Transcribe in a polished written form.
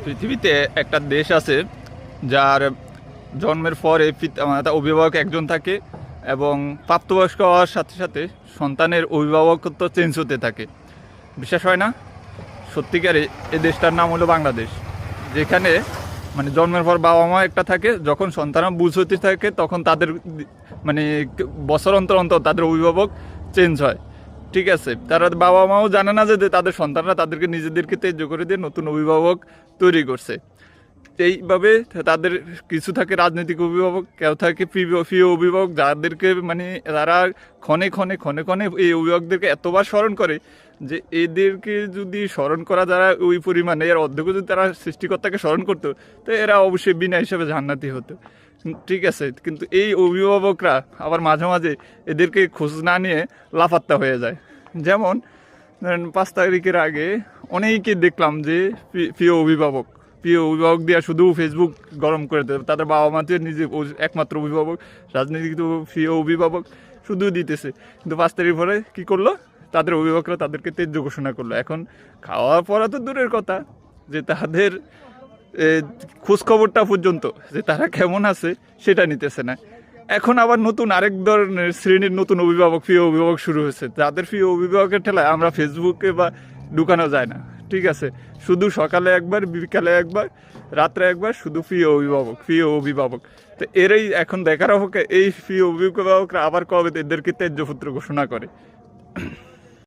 পৃথিবীতে একটা দেশ আছে যার জন্মের পরে পিতা অভিভাবক একজন থাকে এবং প্রাপ্তবয়স্ক হওয়ার সাথে সাথে সন্তানের অভিভাবকত্ব চেঞ্জ হতে থাকে। বিশ্বাস হয় না? সত্যিকারে এই দেশটার নাম হলো বাংলাদেশ, যেখানে মানে জন্মের পর বাবা মা একটা থাকে, যখন সন্তানরা বুঝ হতে থাকে তখন তাদের মানে বছর অন্তর অন্তর তাদের অভিভাবক চেঞ্জ হয়। ঠিক আছে, তারা বাবা মাও জানে না যে তাদের সন্তানরা তাদেরকে নিজেদেরকে ত্যায্য করে দিয়ে নতুন অভিভাবক তৈরি করছে। এইভাবে তাদের কিছু থাকে রাজনৈতিক অভিভাবক, কেউ থাকে প্রিয় অভিভাবক, যাদেরকে মানে তারা ক্ষণে ক্ষণে ক্ষণে ক্ষণে এই অভিভাবকদেরকে এতবার স্মরণ করে যে এদেরকে যদি স্মরণ করা যারা ওই পরিমাণে এর অর্ধেক যদি তারা সৃষ্টিকর্তাকে স্মরণ করতো, তো এরা অবশ্যই বিনা হিসাবে জান্নাতি হতো। ঠিক আছে, কিন্তু এই অভিভাবকরা আবার মাঝে মাঝে এদেরকে খোঁজ না নিয়ে লাফাত্তা হয়ে যায়। যেমন ধরেন 5 তারিখের আগে অনেকে দেখলাম যে প্রিয় অভিভাবক দিয়ে শুধু ফেসবুক গরম করে দেবে, তাদের বাবা মা নিজে একমাত্র অভিভাবক, রাজনৈতিক প্রিয় অভিভাবক শুধু দিতেছে। কিন্তু 5 তারিখ পরে কী করলো, তাদের অভিভাবকরা তাদেরকে ত্যায্য ঘোষণা করলো। এখন খাওয়া পড়া তো দূরের কথা, যে তাদের খোঁজখবরটা পর্যন্ত যে তারা কেমন আছে সেটা নিতেছে না। এখন আবার নতুন আরেক ধরনের শ্রেণীর নতুন প্রিয় অভিভাবক শুরু হয়েছে, যাদের প্রিয় অভিভাবকের ঠেলায় আমরা ফেসবুকে বা ঢুকানো যায় না। ঠিক আছে, শুধু সকালে একবার, বিকালে একবার, রাত্রে একবার, শুধু প্রিয় অভিভাবক। তো এরই এখন দেখার হোক এই প্রিয় অভিভাবকরা আবার কবে এদেরকে ত্যায্য পুত্র ঘোষণা করে।